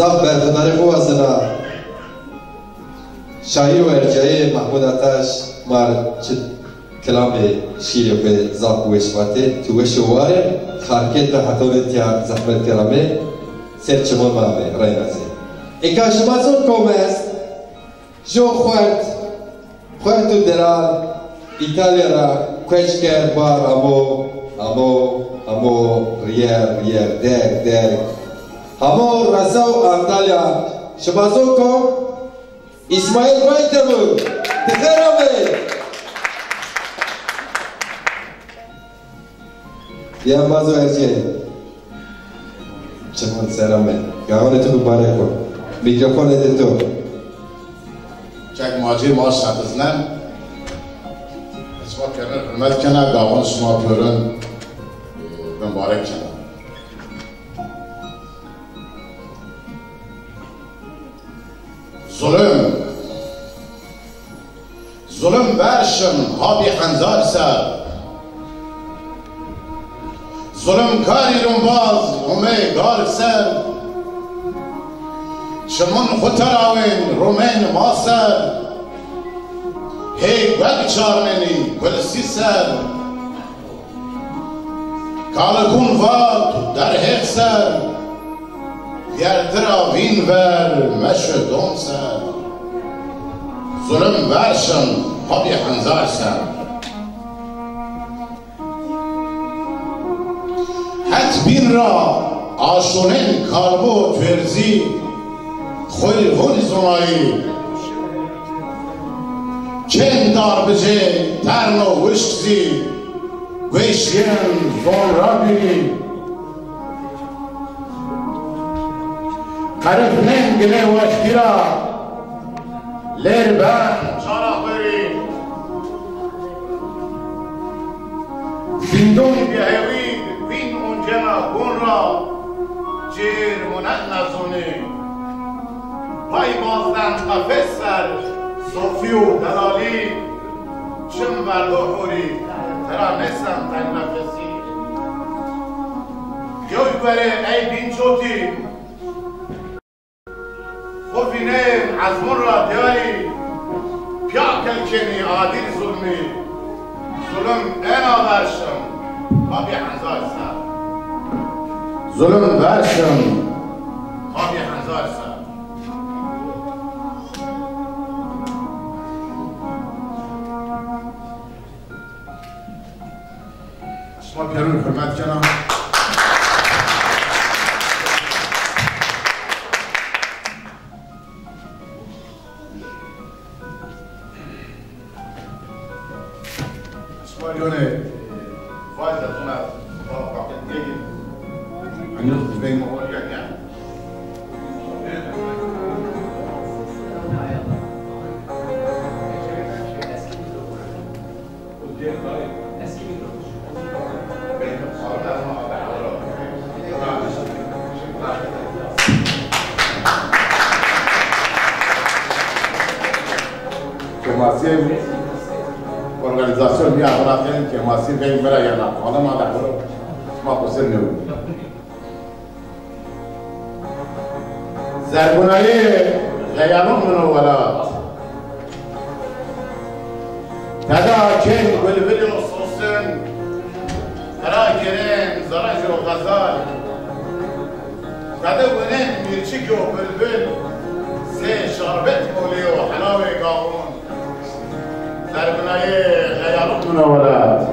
ضغط برخداری خوب هستنا شاهی و ارجایی محمود آتش مار چه کلام شیری به زاق وشواته تو وشواره خارکت به حتونت یا زحمت کلامه سر چمون مامه رای نازه ایکا شما زون کوم است جو خورد تو درال ایتالیا را کش کرد بار امو ریر درک همو رسو انطالیا شما زون کوم İsmai Baytemur تخرمه یا بازو ارجه چمان سرمه گاهان تو باره کن میکروفون ده تو چک ماجی ما شدزنم اسما کرن حرمت کنه گاهان شما پیرن مبارک کنه ظلم برشم ها بی خنزار سر ظلم کاری رون باز همه گار سر شمون خطراوین رومین ما سر هی گل چارمنی گل سی سر کالگون واد در هیخ سر گردرا وین ور مشدون سر ظلم برشم ها بی خنزار سر حت بین را آشونین کاربو تورزی خوی هون زنایی چند دار بجه ترن و وشکزی وشین زون را بینی قرف ننگله وشکرا لیر بان چارا خوری زندون بیهوی بین اونجا گون را جیر منن نزونی پای بازدن قفص سر صوفی و دلالی چم مرد و خوری ترا نسم تن نفسی یوی بره ای بین چوتی خوفی نیم عزمون را دیاری پیا کلکنی عادل ظلمی ظلم اینا برشم ها بی حنزار سر ظلم برشم ها بی حنزار سر شما پیرون حرمت کنم شمالیونه فایدتون از واقع دیگه هنوز بین موقعیت نه organización mía ahora tienen que más si ven ver allá no ahora más de acuerdo más posible زرگونایی غیانون منو ولاد تدا کن بلبل و صوصن ترا گرین زرج و غزال تدا ونین میرچیک و بلبل سه شربت مولی و حلاوه گاون زرگونایی غیانون منو ولاد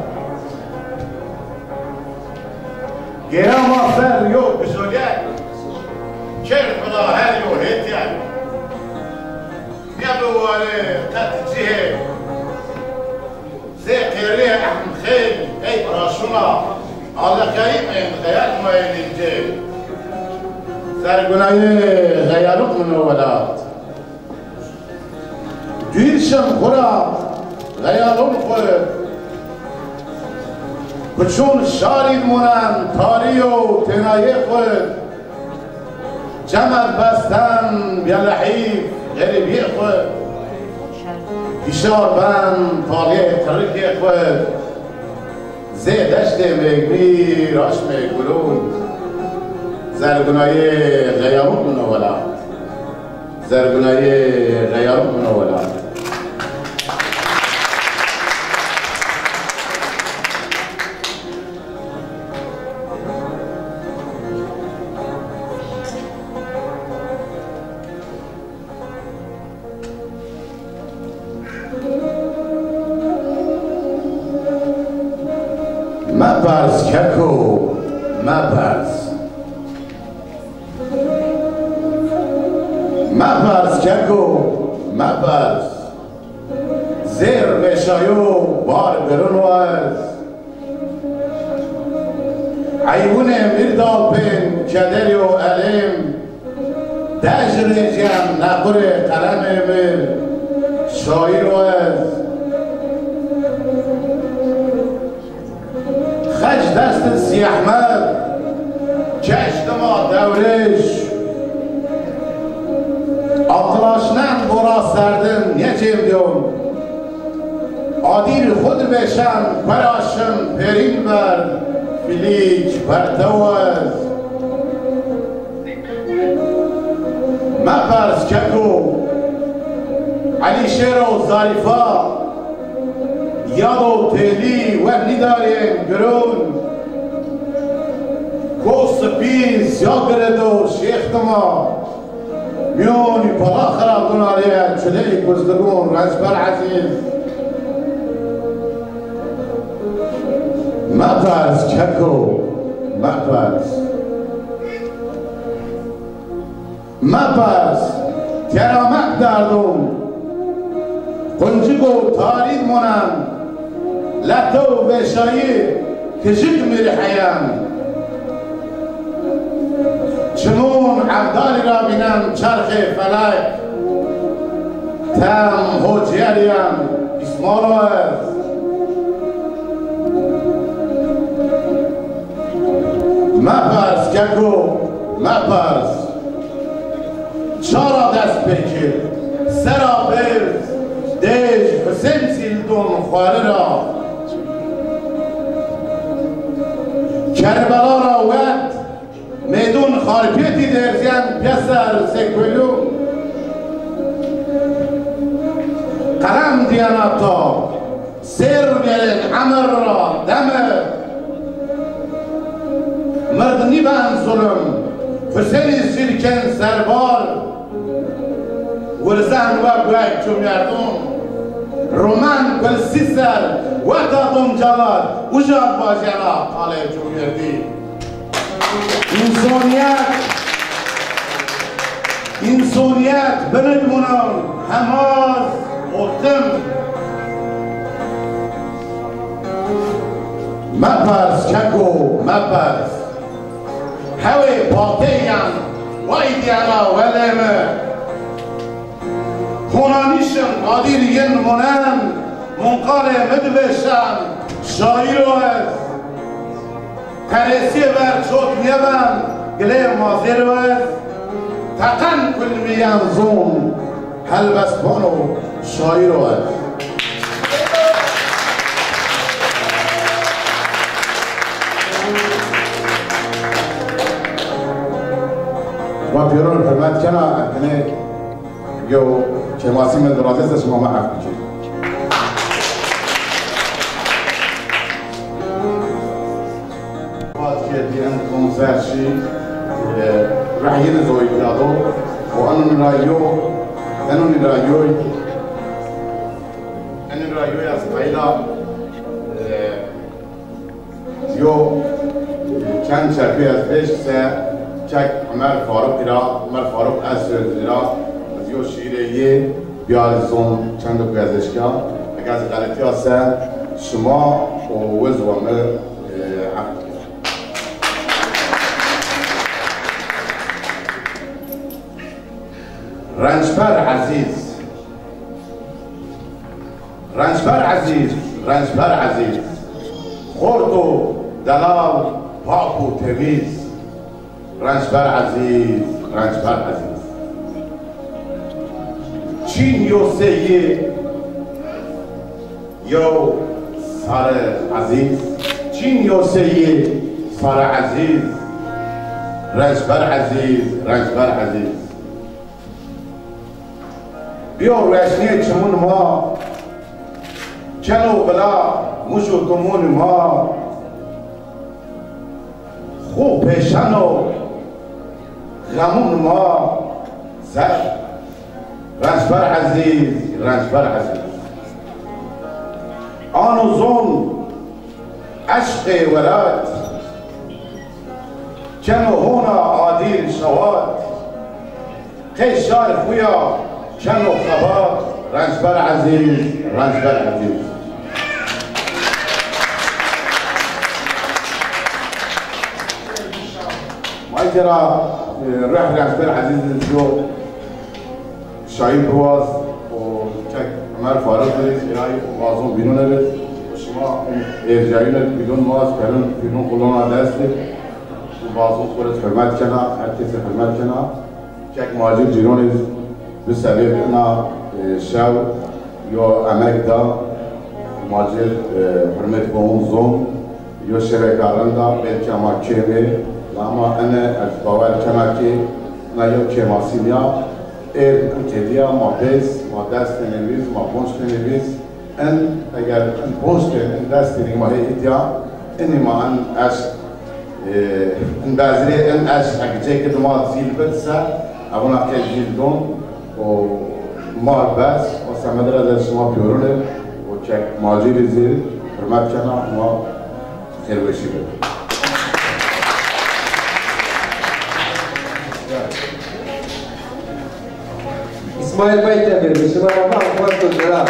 گرام آفر یو بزرگت كيف بلا هاري وهيت يعني يابلو قد جهه زي قيريه احمد خيل اي براشونا على كريم خيال ما ينجي زرقناي غيالوك من ولاد ديرشم خورا غيالوك خورا كتشون شاري المونان تاريو تنايه خورا جمل بستن بیالحیف غریب یخوه اشار بند طالیه ترک یخوه زی دشت مگمی راش مگلون زرگنای غیارت منولا زرگنای غیارت منولا مپرس ککو مپرس مپرس ککو مپرس زیر بشایو بار برون وز عیبون میردال پین کدری و علم دجر جم نقر قلم میر شایر وز خش دست سی احمد کشت ما دورش آتلاشنن برا سردن یکیم دیون آدیر خود بشن پراشم پرین بر فلیج برتوز مپرس ککو علی شیر و ظریفا یاد و تیلی و نداریم گرون کوست پیز یاد گرد و شیخت ما میونی پلا خراب دناریه چلی کزدگون رزبر عزیز مپرس ککو مپرس مپرس کرامت دردم قنجگو تارید منم لطو بشایی کشک میری حیم چمون عبدالی را بینم چرخ فلک تم حجیریم اسمارو است مپرس ککو مپرس چارا دست بکر سرا برز دیش حسین سیلدون خواره را کربلا را وقت میدون خارپیتی درزین پیسر سکولو قلم دیاناتا سر بیرین عمر را دمه مردنی بان ظلم حسین سیرکن سربار ورزان و گویک چو مردم رومان کل سیسر و دادم جلال وجاد باجانا قاله چو مردی انسانیت بنگمونم هماز اوتم مپرس ککو مپرس هوی پاتیم وایدیانا ولمه خونانیشم قادر ین منم منقال مدبشم شایر و از کرسی بر چوت میبن گله مازیر و از تقن کل میم زون حل بسپانو شایر و از و پیرون حرمت کنه اکنه یو که ماسی من درازه است شما ما حرف میکنید باز که دیدن کنسرشی رحیل زوی بیادو و انون رایوی از قیلا یو چند شرفی از پیش سه چک عمر فاروق از سردیرا یو شیره بیارزون چند گزشکا اگر از غلطی هسته شما و وز و عمر عقد رنجبر عزیز خورد و دلال پاک و تمیز رنجبر عزیز چین یو سیه یو سر عزیز رنجبر عزیز بیا روشنی چمون ما جن و بلا موش و گمون ما خوب پیشن و غمون ما زد رنجبر عزیز آن و زون عشق ولاد جن و هونا عادیل شواد قیشار خویا جن و خباد رنجبر عزیز ما ترى راح رنجبر عزيز الجو شايب رواز وكاك عمر فارغ هاي ومعظم بينونا بس وشما ارجعينا بدون ماس بدون قلونا داسته ومعظم صورة حرمات كنا حتى حرمات كنا كاك مهاجر جيروني بسببنا شاو يو امريكا مهاجر حرمات بون زوم يو شبكة رندا بالكما كيمي لما أنا أتباور كماكي نايو كماسينيا كنتيديا ما بيس ما دست نویز ما پونش نویز ان اگر ان پونش ان دست نویز ما هي إديا إني ما ان أش ان بازري ان أش أكجيك دما زيل بدسا أبونا كجيل دون وما بس وسامدرا در شما بيورونه وكك ماجيل زيل حرمت كنا ما خير وشي بده İsmail Baytemur, Müslüman ama Ahmet Kuzlara.